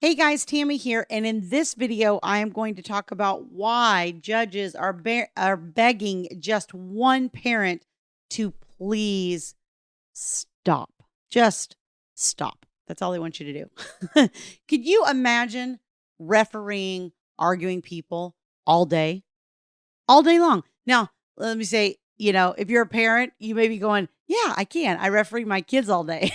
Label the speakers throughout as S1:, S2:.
S1: Hey guys, Tammy here, and in this video, I am going to talk about why judges are begging just one parent to please stop. Just stop. That's all they want you to do. Could you imagine refereeing, arguing people all day long? Now, let me say, if you're a parent, you may be going, yeah, I can. I referee my kids all day.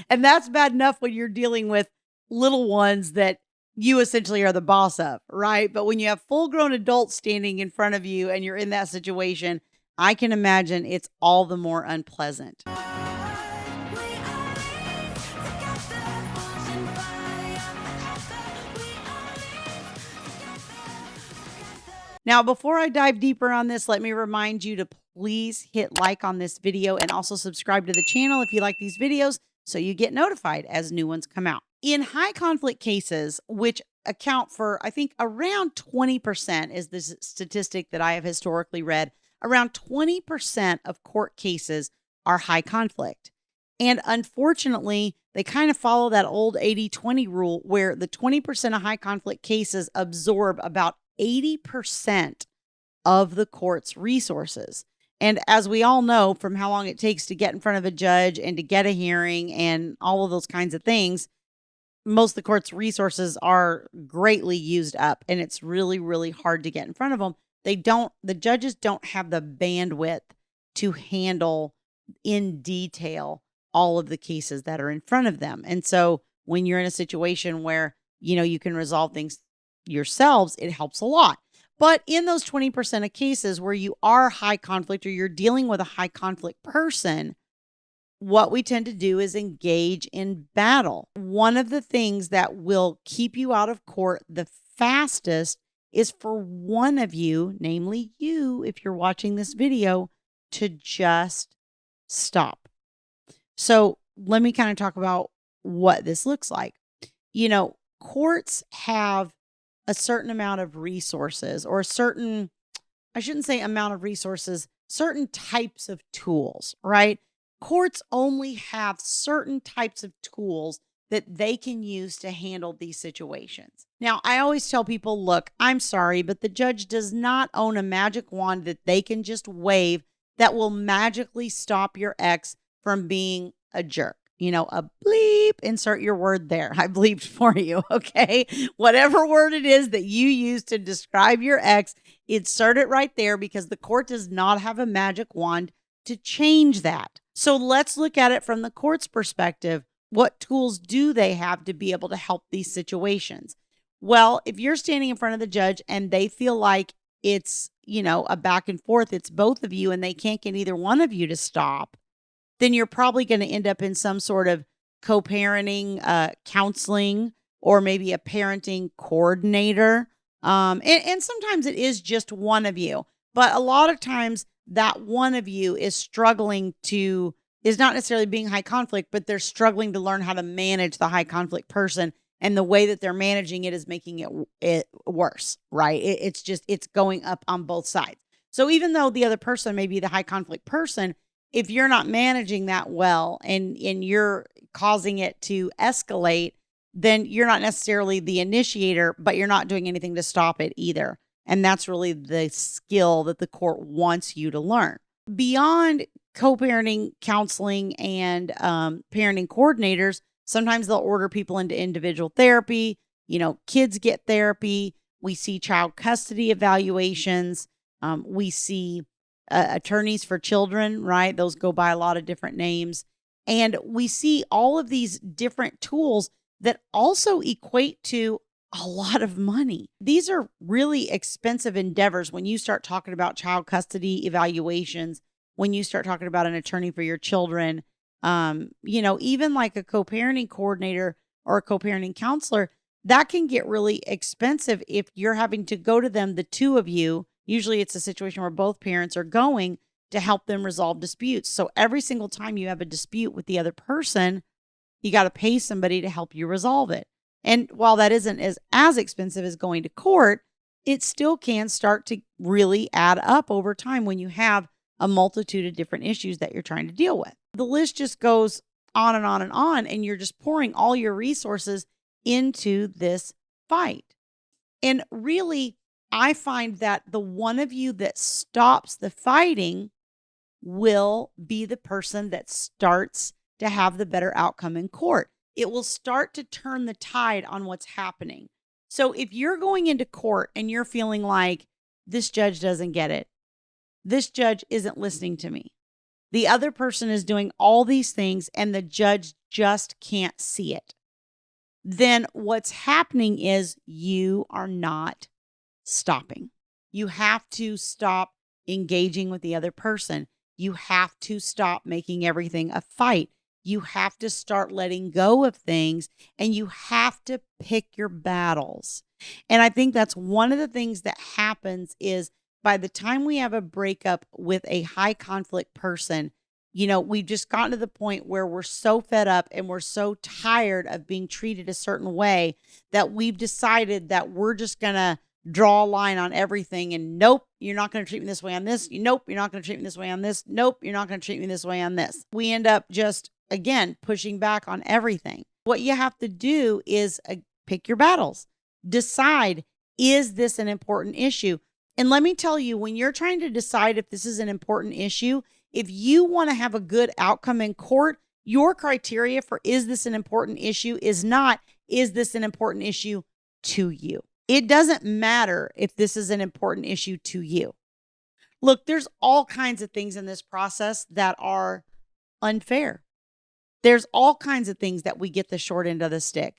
S1: And that's bad enough when you're dealing with little ones that you essentially are the boss of, right? But when you have full grown adults standing in front of you and you're in that situation, I can imagine it's all the more unpleasant. Now, before I dive deeper on this, let me remind you to please hit like on this video and also subscribe to the channel if you like these videos so you get notified as new ones come out. In high conflict cases, which account for, I think, around 20% is the statistic that I have historically read, around 20% of court cases are high conflict. And unfortunately, they kind of follow that old 80-20 rule where the 20% of high conflict cases absorb about 80% of the court's resources. And as we all know from how long it takes to get in front of a judge and to get a hearing and all of those kinds of things, most of the court's resources are greatly used up, and it's really, really hard to get in front of them. The judges don't have the bandwidth to handle in detail all of the cases that are in front of them. And so when you're in a situation where, you can resolve things yourselves, it helps a lot. But in those 20% of cases where you are high conflict or you're dealing with a high conflict person, what we tend to do is engage in battle. One of the things that will keep you out of court the fastest is for one of you, namely you, if you're watching this video, to just stop. So let me kind of talk about what this looks like. Courts have a certain amount of resources, or I shouldn't say amount of resources, certain types of tools, right? Courts only have certain types of tools that they can use to handle these situations. Now, I always tell people, look, I'm sorry, but the judge does not own a magic wand that they can just wave that will magically stop your ex from being a jerk. A bleep, insert your word there. I bleeped for you, okay? Whatever word it is that you use to describe your ex, insert it right there, because the court does not have a magic wand to change that. So let's look at it from the court's perspective. What tools do they have to be able to help these situations? Well, if you're standing in front of the judge and they feel like it's, a back and forth, it's both of you and they can't get either one of you to stop, then you're probably going to end up in some sort of co-parenting counseling, or maybe a parenting coordinator. And sometimes it is just one of you, but a lot of times that one of you is not necessarily being high conflict, but they're struggling to learn how to manage the high conflict person. And the way that they're managing it is making it worse, right? It's going up on both sides. So even though the other person may be the high conflict person, if you're not managing that well and you're causing it to escalate, then you're not necessarily the initiator, but you're not doing anything to stop it either. And that's really the skill that the court wants you to learn. Beyond co-parenting counseling and parenting coordinators, sometimes they'll order people into individual therapy. Kids get therapy. We see child custody evaluations. We see attorneys for children, right? Those go by a lot of different names. And we see all of these different tools that also equate to a lot of money. These are really expensive endeavors when you start talking about child custody evaluations, when you start talking about an attorney for your children, even like a co-parenting coordinator or a co-parenting counselor, that can get really expensive if you're having to go to them, the two of you. Usually it's a situation where both parents are going to help them resolve disputes. So every single time you have a dispute with the other person, you got to pay somebody to help you resolve it. And while that isn't as expensive as going to court, it still can start to really add up over time when you have a multitude of different issues that you're trying to deal with. The list just goes on and on and on, and you're just pouring all your resources into this fight. And really, I find that the one of you that stops the fighting will be the person that starts to have the better outcome in court. It will start to turn the tide on what's happening. So if you're going into court and you're feeling like this judge doesn't get it, this judge isn't listening to me, the other person is doing all these things and the judge just can't see it, then what's happening is you are not stopping. You have to stop engaging with the other person. You have to stop making everything a fight. You have to start letting go of things, and you have to pick your battles. And I think that's one of the things that happens is by the time we have a breakup with a high conflict person, we've just gotten to the point where we're so fed up and we're so tired of being treated a certain way that we've decided that we're just going to draw a line on everything. And nope, you're not going to treat me this way on this. Nope, you're not going to treat me this way on this. Nope, you're not going to treat me this way on this. We end up just, again, pushing back on everything. What you have to do is pick your battles. Decide, is this an important issue? And let me tell you, when you're trying to decide if this is an important issue, if you want to have a good outcome in court, your criteria for is this an important issue is not, is this an important issue to you? It doesn't matter if this is an important issue to you. Look, there's all kinds of things in this process that are unfair. There's all kinds of things that we get the short end of the stick.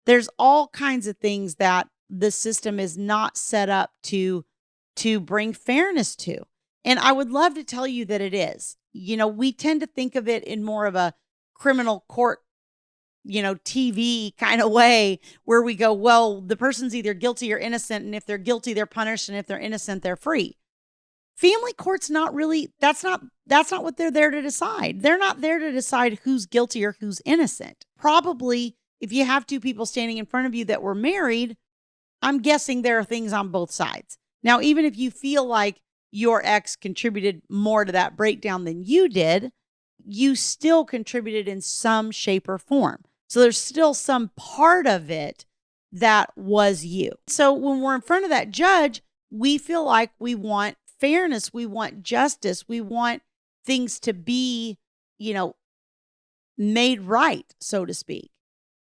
S1: There's all kinds of things that the system is not set up to bring fairness to. And I would love to tell you that it is. We tend to think of it in more of a criminal court, TV kind of way where we go, well, the person's either guilty or innocent. And if they're guilty, they're punished. And if they're innocent, they're free. Family court's not really, that's not what they're there to decide. They're not there to decide who's guilty or who's innocent. Probably if you have two people standing in front of you that were married, I'm guessing there are things on both sides. Now, even if you feel like your ex contributed more to that breakdown than you did, you still contributed in some shape or form. So there's still some part of it that was you. So when we're in front of that judge, we feel like we want fairness, we want justice, we want things to be, made right, so to speak.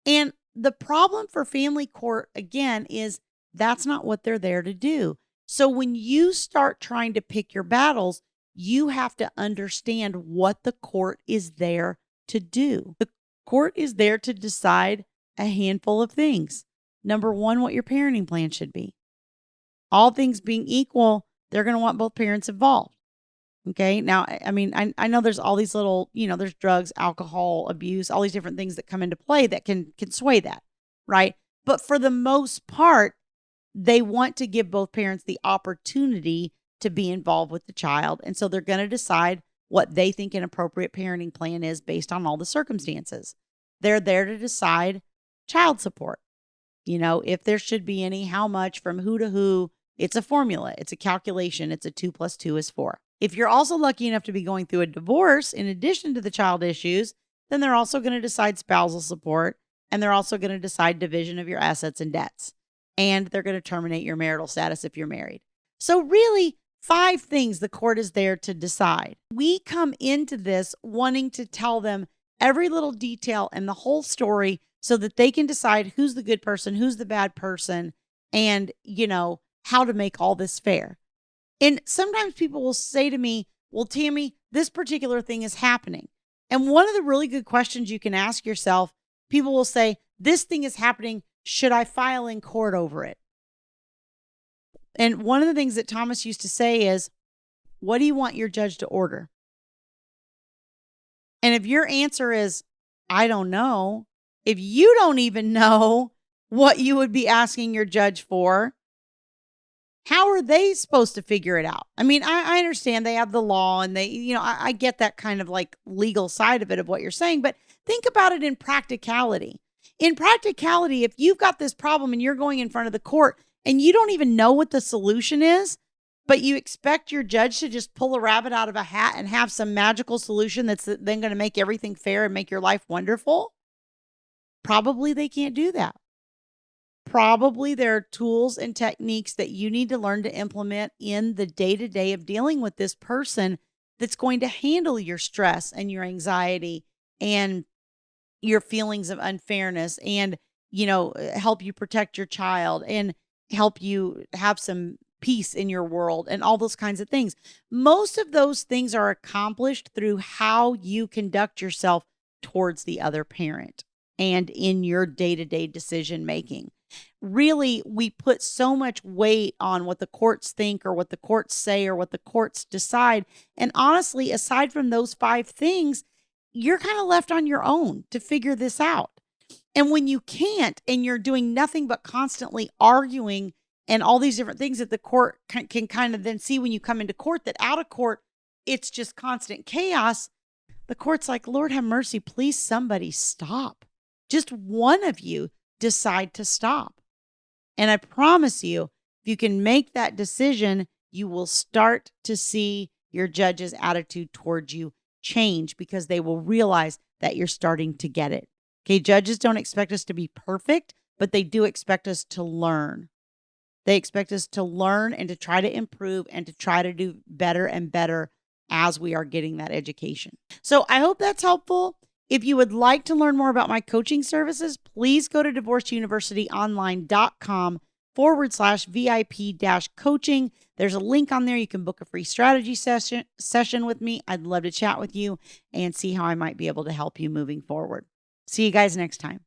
S1: And the problem for family court, again, is that's not what they're there to do. So when you start trying to pick your battles, you have to understand what the court is there to do. The court is there to decide a handful of things. Number one, what your parenting plan should be. All things being equal, they're going to want both parents involved. Okay. Now, I know there's all these little, there's drugs, alcohol, abuse, all these different things that come into play that can sway that. Right. But for the most part, they want to give both parents the opportunity to be involved with the child. And so they're going to decide what they think an appropriate parenting plan is based on all the circumstances. They're there to decide child support. If there should be any, how much, from who to who. It's a formula. It's a calculation. It's a 2 + 2 is 4. If you're also lucky enough to be going through a divorce, in addition to the child issues, then they're also going to decide spousal support, and they're also going to decide division of your assets and debts. And they're going to terminate your marital status if you're married. So really, 5 things the court is there to decide. We come into this wanting to tell them every little detail and the whole story so that they can decide who's the good person, who's the bad person, and, how to make all this fair. And sometimes people will say to me, well, Tammy, this particular thing is happening. And one of the really good questions you can ask yourself, people will say, this thing is happening. Should I file in court over it? And one of the things that Thomas used to say is, what do you want your judge to order? And if your answer is, I don't know, if you don't even know what you would be asking your judge for, how are they supposed to figure it out? I understand they have the law and they, I get that kind of like legal side of it of what you're saying, but think about it in practicality. In practicality, if you've got this problem and you're going in front of the court and you don't even know what the solution is, but you expect your judge to just pull a rabbit out of a hat and have some magical solution that's then going to make everything fair and make your life wonderful, probably they can't do that. probably there are tools and techniques that you need to learn to implement in the day-to-day of dealing with this person that's going to handle your stress and your anxiety and your feelings of unfairness and, help you protect your child and help you have some peace in your world and all those kinds of things. Most of those things are accomplished through how you conduct yourself towards the other parent and in your day-to-day decision making. Really, we put so much weight on what the courts think or what the courts say or what the courts decide. And honestly, aside from those 5 things, you're kind of left on your own to figure this out. And when you can't and you're doing nothing but constantly arguing and all these different things that the court can kind of then see when you come into court, that out of court, it's just constant chaos. The court's like, Lord have mercy, please somebody stop. Just one of you decide to stop. And I promise you, if you can make that decision, you will start to see your judge's attitude towards you change because they will realize that you're starting to get it. Okay, judges don't expect us to be perfect, but they do expect us to learn. They expect us to learn and to try to improve and to try to do better and better as we are getting that education. So I hope that's helpful. If you would like to learn more about my coaching services, please go to divorceduniversityonline.com/VIP-coaching. There's a link on there. You can book a free strategy session with me. I'd love to chat with you and see how I might be able to help you moving forward. See you guys next time.